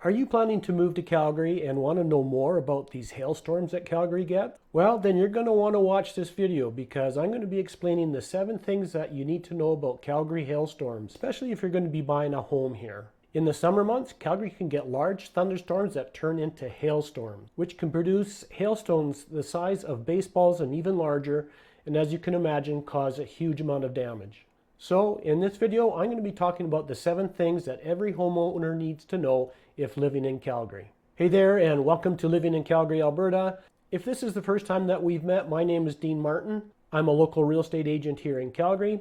Are you planning to move to Calgary and want to know more about these hailstorms that Calgary gets? Well, then you're going to want to watch this video because I'm going to be explaining the 7 things that you need to know about Calgary hailstorms, especially if you're going to be buying a home here. In the summer months, Calgary can get large thunderstorms that turn into hailstorms, which can produce hailstones the size of baseballs and even larger, and as you can imagine, cause a huge amount of damage. So in this video, I'm going to be talking about the 7 things that every homeowner needs to know if living in Calgary. Hey there, and welcome to Living in Calgary, Alberta. If this is the first time that we've met, my name is Dean Martin. I'm a local real estate agent here in Calgary.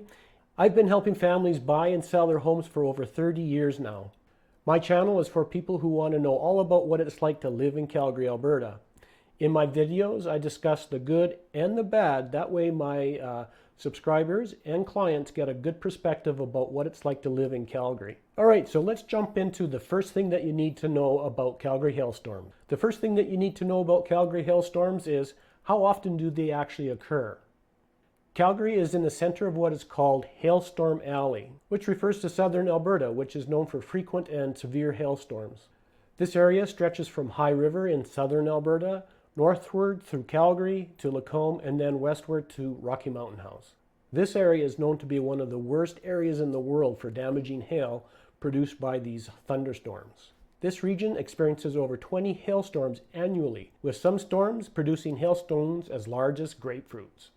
I've been helping families buy and sell their homes for over 30 years now. My channel is for people who want to know all about what it's like to live in Calgary, Alberta. In my videos, I discuss the good and the bad. That way my subscribers and clients get a good perspective about what it's like to live in Calgary. All right, so let's jump into the first thing that you need to know about Calgary hailstorms. The first thing that you need to know about Calgary hailstorms is how often do they actually occur? Calgary is in the center of what is called Hailstorm Alley, which refers to southern Alberta, which is known for frequent and severe hailstorms. This area stretches from High River in southern Alberta, northward through Calgary to Lacombe, and then westward to Rocky Mountain House. This area is known to be one of the worst areas in the world for damaging hail produced by these thunderstorms. This region experiences over 20 hailstorms annually, with some storms producing hailstones as large as grapefruits.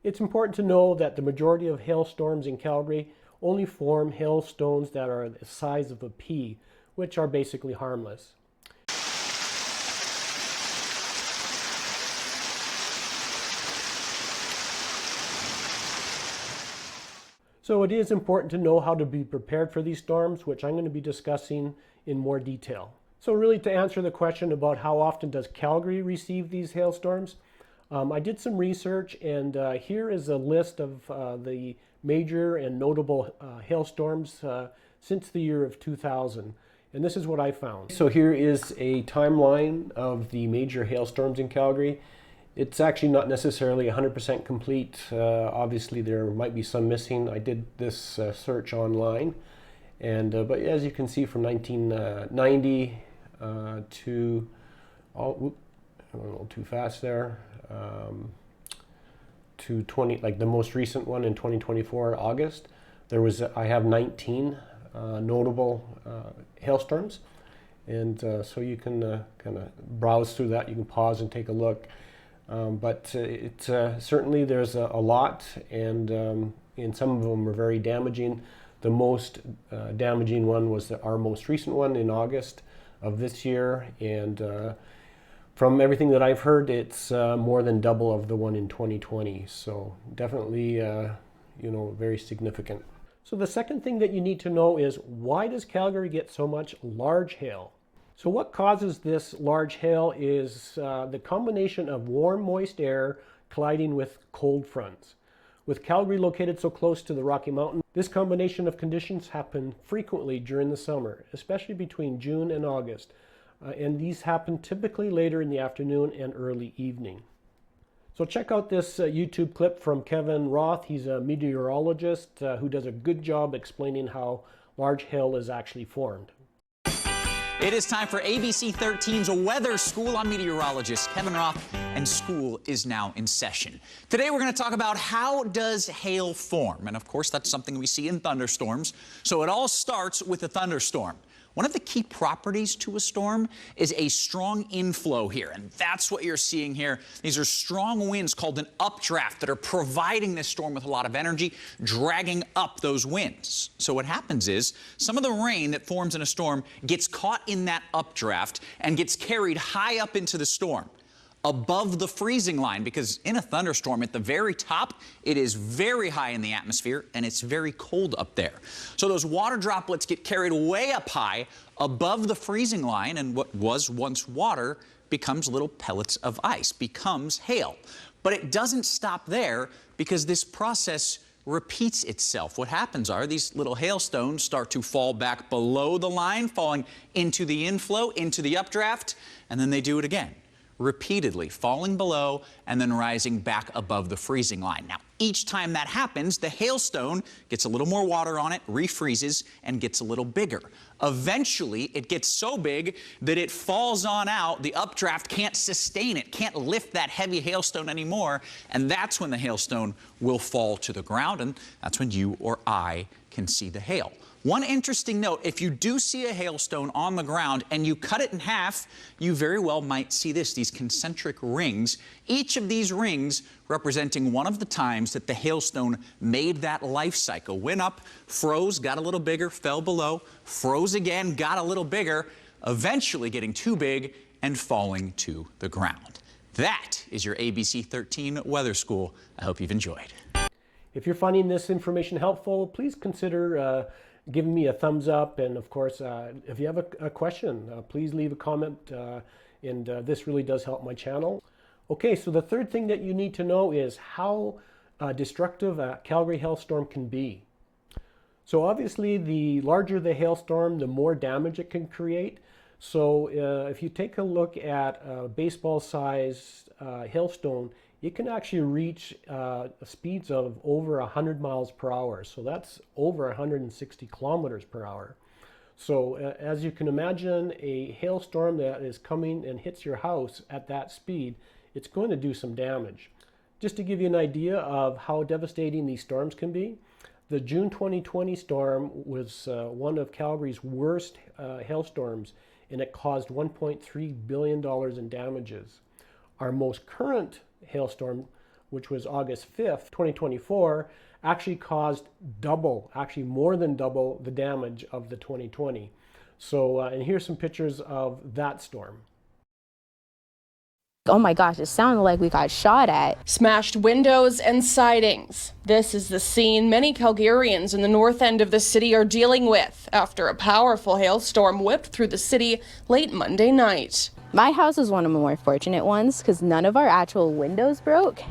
It's important to know that the majority of hailstorms in Calgary only form hailstones that are the size of a pea, which are basically harmless. So it is important to know how to be prepared for these storms, which I'm going to be discussing in more detail. So really, to answer the question about how often does Calgary receive these hailstorms, I did some research, and here is a list of the major and notable hailstorms since the year of 2000. And this is what I found. So here is a timeline of the major hailstorms in Calgary. It's actually not necessarily 100% complete. Obviously, there might be some missing. I did this search online, and but as you can see, from 1990 to I went a little too fast there. To 20, like the most recent one in 2024, August, I have 19 notable hailstorms, and so you can kind of browse through that. You can pause and take a look. But certainly there's a lot, and some of them are very damaging. The most damaging one was our most recent one in August of this year, and from everything that I've heard, it's more than double of the one in 2020. So definitely, very significant. So the second thing that you need to know is, why does Calgary get so much large hail? So what causes this large hail is the combination of warm, moist air colliding with cold fronts. With Calgary located so close to the Rocky Mountains, this combination of conditions happen frequently during the summer, especially between June and August. And these happen typically later in the afternoon and early evening. So check out this YouTube clip from Kevin Roth. He's a meteorologist who does a good job explaining how large hail is actually formed. It is time for ABC 13's Weather School. I'm meteorologist Kevin Roth, and school is now in session. Today we're going to talk about how does hail form, and of course that's something we see in thunderstorms. So it all starts with a thunderstorm. One of the key properties to a storm is a strong inflow here, and that's what you're seeing here. These are strong winds called an updraft that are providing this storm with a lot of energy, dragging up those winds. So what happens is some of the rain that forms in a storm gets caught in that updraft and gets carried high up into the storm, above the freezing line, because in a thunderstorm at the very top, it is very high in the atmosphere and it's very cold up there. So those water droplets get carried way up high above the freezing line, and what was once water becomes little pellets of ice, becomes hail. But it doesn't stop there, because this process repeats itself. What happens are these little hailstones start to fall back below the line, falling into the inflow, into the updraft, and then they do it again. repeatedly, falling below and then rising back above the freezing line. Now, each time that happens, the hailstone gets a little more water on it, refreezes, and gets a little bigger. Eventually, it gets so big that it falls on out. The updraft can't sustain it, can't lift that heavy hailstone anymore, and that's when the hailstone will fall to the ground, and that's when you or I can see the hail. One interesting note, if you do see a hailstone on the ground and you cut it in half, you very well might see this, these concentric rings. Each of these rings representing one of the times that the hailstone made that life cycle. Went up, froze, got a little bigger, fell below, froze again, got a little bigger, eventually getting too big and falling to the ground. That is your ABC 13 Weather School. I hope you've enjoyed. If you're finding this information helpful, please consider giving me a thumbs up, and of course if you have a question, please leave a comment, and this really does help my channel. Okay, so the third thing that you need to know is how destructive a Calgary hailstorm can be. So obviously the larger the hailstorm, the more damage it can create. So if you take a look at a baseball sized hailstone, it can actually reach speeds of over 100 miles per hour. So that's over 160 kilometers per hour. So as you can imagine, a hailstorm that is coming and hits your house at that speed, it's going to do some damage. Just to give you an idea of how devastating these storms can be, the June 2020 storm was one of Calgary's worst hailstorms, and it caused $1.3 billion in damages. Our most current hailstorm, which was August 5th, 2024, actually caused double, actually more than double the damage of the 2020. So, and here's some pictures of that storm. Oh my gosh, it sounded like we got shot at. Smashed windows and sidings. This is the scene many Calgarians in the north end of the city are dealing with after a powerful hailstorm whipped through the city late Monday night. My house is one of the more fortunate ones because none of our actual windows broke.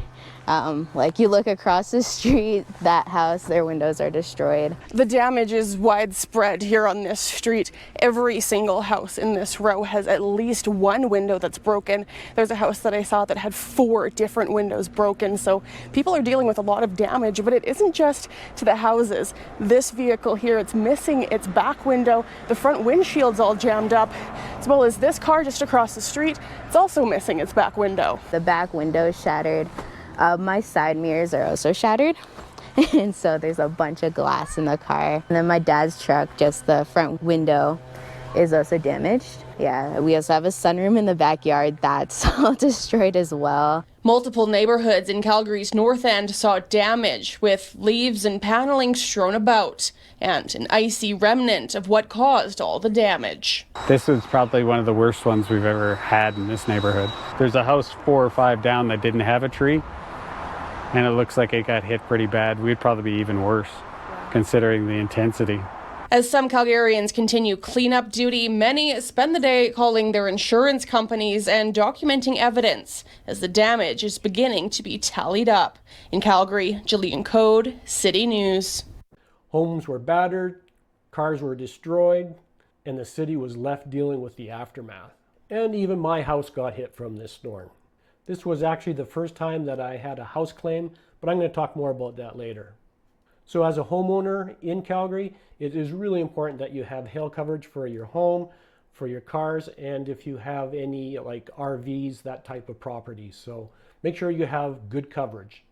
Like you look across the street, that house, their windows are destroyed. The damage is widespread here on this street. Every single house in this row has at least one window that's broken. There's a house that I saw that had 4 different windows broken. So people are dealing with a lot of damage, but it isn't just to the houses. This vehicle here, it's missing its back window. The front windshield's all jammed up, as well as this car just across the street. It's also missing its back window. The back window is shattered. My side mirrors are also shattered. And so there's a bunch of glass in the car. And then my dad's truck, just the front window is also damaged. Yeah, we also have a sunroom in the backyard that's all destroyed as well. Multiple neighborhoods in Calgary's north end saw damage, with leaves and paneling strewn about, and an icy remnant of what caused all the damage. This is probably one of the worst ones we've ever had in this neighborhood. There's a house 4 or 5 down that didn't have a tree, and it looks like it got hit pretty bad. We'd probably be even worse, considering the intensity. As some Calgarians continue cleanup duty, many spend the day calling their insurance companies and documenting evidence as the damage is beginning to be tallied up. In Calgary, Jillian Code, City News. Homes were battered, cars were destroyed, and the city was left dealing with the aftermath. And even my house got hit from this storm. This was actually the first time that I had a house claim, but I'm going to talk more about that later. So as a homeowner in Calgary, it is really important that you have hail coverage for your home, for your cars, and if you have any like RVs, that type of property. So make sure you have good coverage.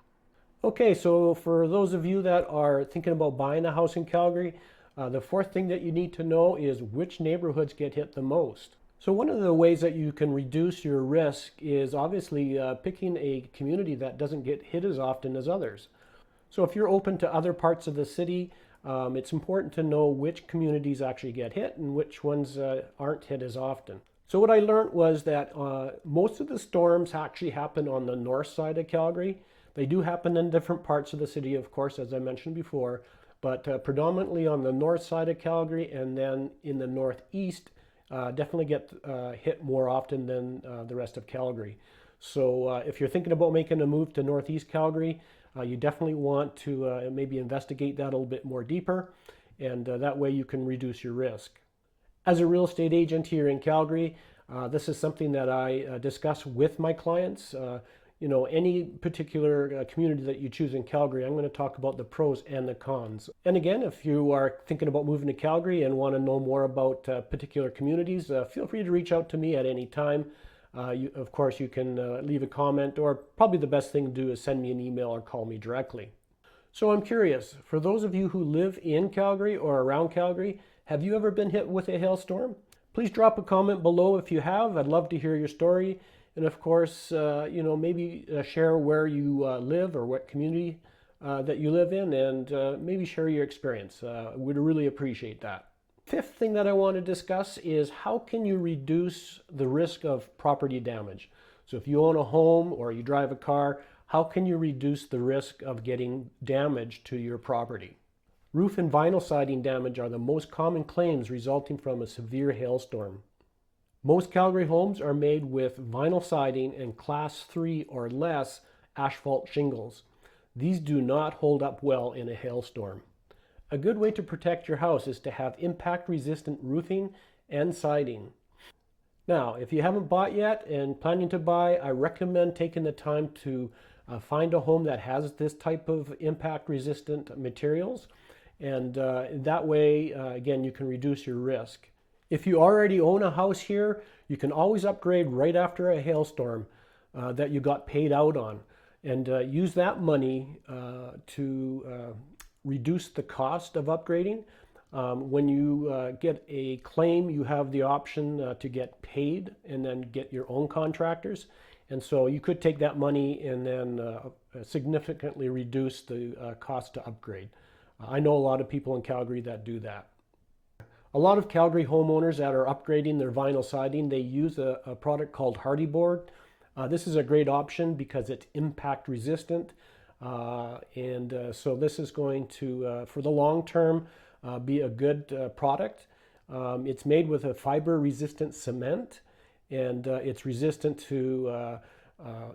Okay, so for those of you that are thinking about buying a house in Calgary, the fourth thing that you need to know is which neighborhoods get hit the most. So one of the ways that you can reduce your risk is obviously picking a community that doesn't get hit as often as others. So if you're open to other parts of the city, it's important to know which communities actually get hit and which ones aren't hit as often. So what I learned was that most of the storms actually happen on the north side of Calgary. They do happen in different parts of the city, of course, as I mentioned before, but predominantly on the north side of Calgary, and then in the northeast, definitely get hit more often than the rest of Calgary. So if you're thinking about making a move to northeast Calgary, you definitely want to maybe investigate that a little bit more deeper, and that way you can reduce your risk. As a real estate agent here in Calgary, This is something that I discuss with my clients. Any particular community that you choose in Calgary, I'm going to talk about the pros and the cons. And again, if you are thinking about moving to Calgary and want to know more about particular communities, feel free to reach out to me at any time. Of course, you can leave a comment, or probably the best thing to do is send me an email or call me directly. So I'm curious, for those of you who live in Calgary or around Calgary, have you ever been hit with a hailstorm? Please drop a comment below if you have. I'd love to hear your story. And of course, maybe share where you live or what community that you live in, and maybe share your experience. We'd really appreciate that. Fifth thing that I want to discuss is how can you reduce the risk of property damage? So if you own a home or you drive a car, how can you reduce the risk of getting damage to your property? Roof and vinyl siding damage are the most common claims resulting from a severe hailstorm. Most Calgary homes are made with vinyl siding and Class 3 or less asphalt shingles. These do not hold up well in a hailstorm. A good way to protect your house is to have impact-resistant roofing and siding. Now, if you haven't bought yet and planning to buy, I recommend taking the time to find a home that has this type of impact-resistant materials. And that way, again, you can reduce your risk. If you already own a house here, you can always upgrade right after a hailstorm that you got paid out on, and use that money to reduce the cost of upgrading. When you get a claim, you have the option to get paid and then get your own contractors. And so you could take that money and then significantly reduce the cost to upgrade. I know a lot of people in Calgary that do that. A lot of Calgary homeowners that are upgrading their vinyl siding, they use a product called Hardy Board. This is a great option because it's impact resistant. So this is going to, for the long term, be a good product. It's made with a fiber resistant cement, and it's resistant to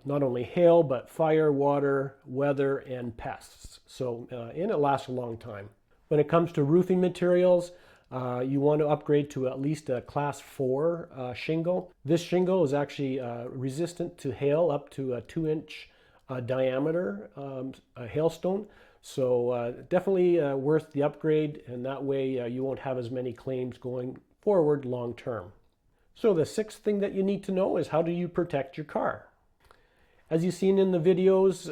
not only hail, but fire, water, weather, and pests. So, and it lasts a long time. When it comes to roofing materials, you want to upgrade to at least a Class 4 shingle. This shingle is actually resistant to hail up to a 2-inch diameter hailstone. So definitely worth the upgrade, and that way you won't have as many claims going forward long term. So the sixth thing that you need to know is how do you protect your car? As you've seen in the videos,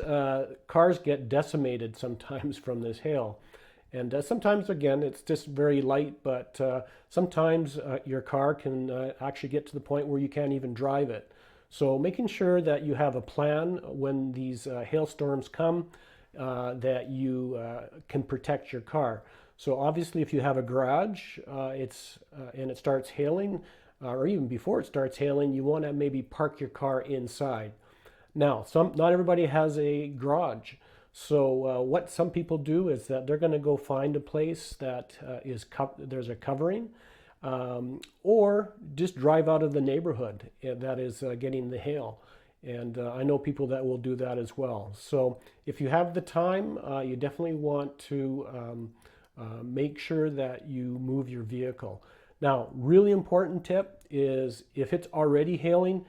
cars get decimated sometimes from this hail. And sometimes, again, it's just very light, but sometimes your car can actually get to the point where you can't even drive it. So making sure that you have a plan when these hailstorms come, that you can protect your car. So obviously if you have a garage and it starts hailing, or even before it starts hailing, you want to maybe park your car inside. Now, not everybody has a garage. So what some people do is that they're going to go find a place that there's a covering, or just drive out of the neighborhood that is getting the hail. And I know people that will do that as well. So if you have the time, you definitely want to make sure that you move your vehicle. Now, really important tip is if it's already hailing,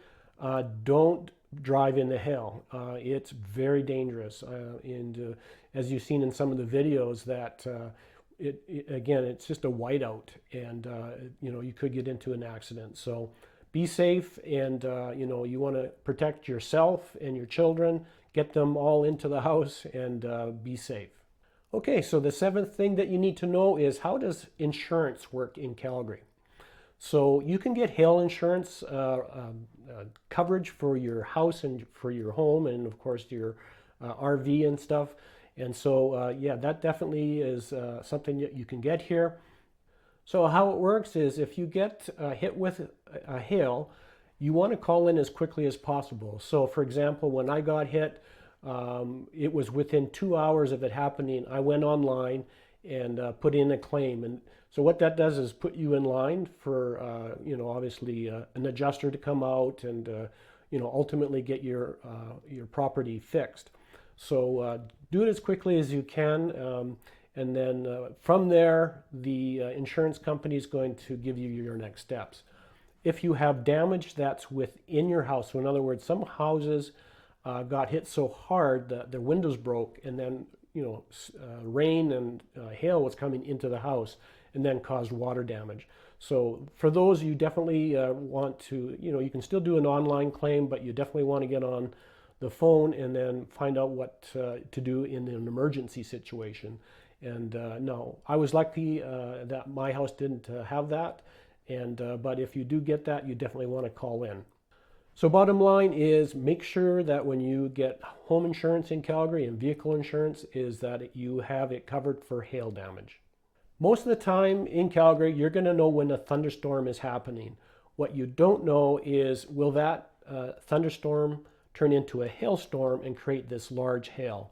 don't drive in the hail. It's very dangerous, and as you've seen in some of the videos, that again, it's just a whiteout, and you could get into an accident. So be safe, and you want to protect yourself and your children, get them all into the house, and be safe. Okay, so the seventh thing that you need to know is how does insurance work in Calgary? So you can get hail insurance coverage for your house and for your home, and of course your RV and stuff. And so yeah, that definitely is something that you can get here. So how it works is if you get hit with a hail, you want to call in as quickly as possible. So for example, when I got hit, it was within 2 hours of it happening. I went online and put in a claim. And so what that does is put you in line for, obviously an adjuster to come out and, ultimately get your property fixed. So do it as quickly as you can. And then from there, the insurance company is going to give you your next steps. if you have damage that's within your house. So in other words, some houses got hit so hard that their windows broke, and then rain and hail was coming into the house and then caused water damage. So for those, you definitely want to, you can still do an online claim, but you definitely want to get on the phone and then find out what to do in an emergency situation. And no, I was lucky that my house didn't have that. But if you do get that, you definitely want to call in. So bottom line is, make sure that when you get home insurance in Calgary and vehicle insurance, is that you have it covered for hail damage. Most of the time in Calgary, you're going to know when a thunderstorm is happening. What you don't know is, will that thunderstorm turn into a hailstorm and create this large hail?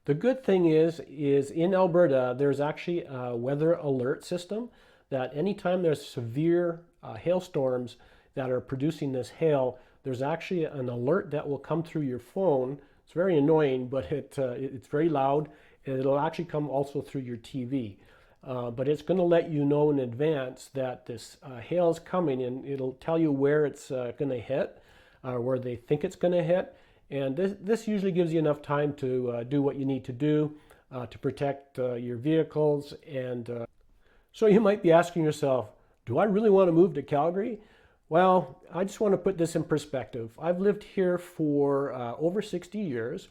The good thing is in Alberta, there's actually a weather alert system that anytime there's severe hailstorms that are producing this hail, there's actually an alert that will come through your phone. It's very annoying, but it's very loud, and it'll actually come also through your TV. But it's going to let you know in advance that this hail is coming, and it'll tell you where it's going to hit, where they think it's going to hit. And this usually gives you enough time to do what you need to do to protect your vehicles. And so you might be asking yourself, do I really want to move to Calgary? Well, I just want to put this in perspective. I've lived here for over 60 years,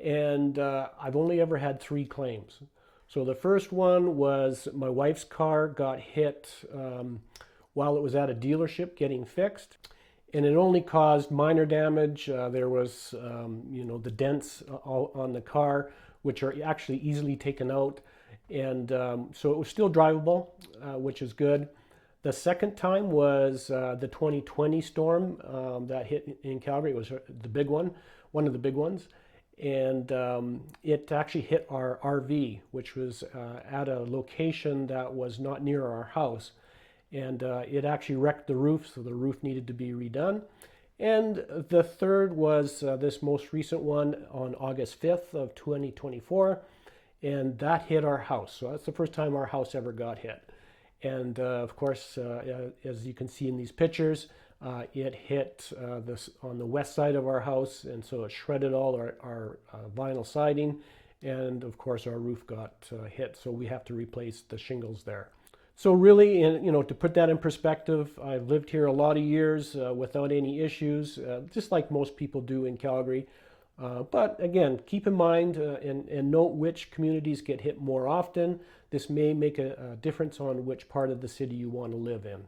and I've only ever had 3 claims. So the first one was my wife's car got hit while it was at a dealership getting fixed, and it only caused minor damage. There was, the dents on the car, which are actually easily taken out, and so it was still drivable, which is good. The second time was the 2020 storm that hit in Calgary. It was the big one of the big ones. And it actually hit our RV, which was at a location that was not near our house. And it actually wrecked the roof, so the roof needed to be redone. And the third was this most recent one on August 5th of 2024. And that hit our house. So that's the first time our house ever got hit. And of course, as you can see in these pictures, it hit this on the west side of our house, and so it shredded all our vinyl siding, and of course our roof got hit, so we have to replace the shingles there. So really, to put that in perspective, I've lived here a lot of years without any issues, just like most people do in Calgary. But again, keep in mind and note which communities get hit more often. This may make a difference on which part of the city you want to live in.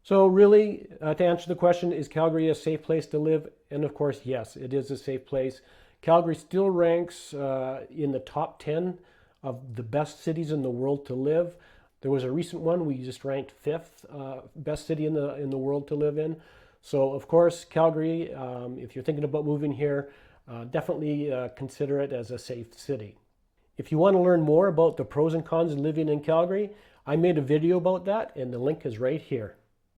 So really, to answer the question, is Calgary a safe place to live? And of course, yes, it is a safe place. Calgary still ranks in the top 10 of the best cities in the world to live. There was a recent one, we just ranked 5th best city in the world to live in. So of course, Calgary, if you're thinking about moving here, definitely consider it as a safe city. If you want to learn more about the pros and cons of living in Calgary, I made a video about that, and the link is right here.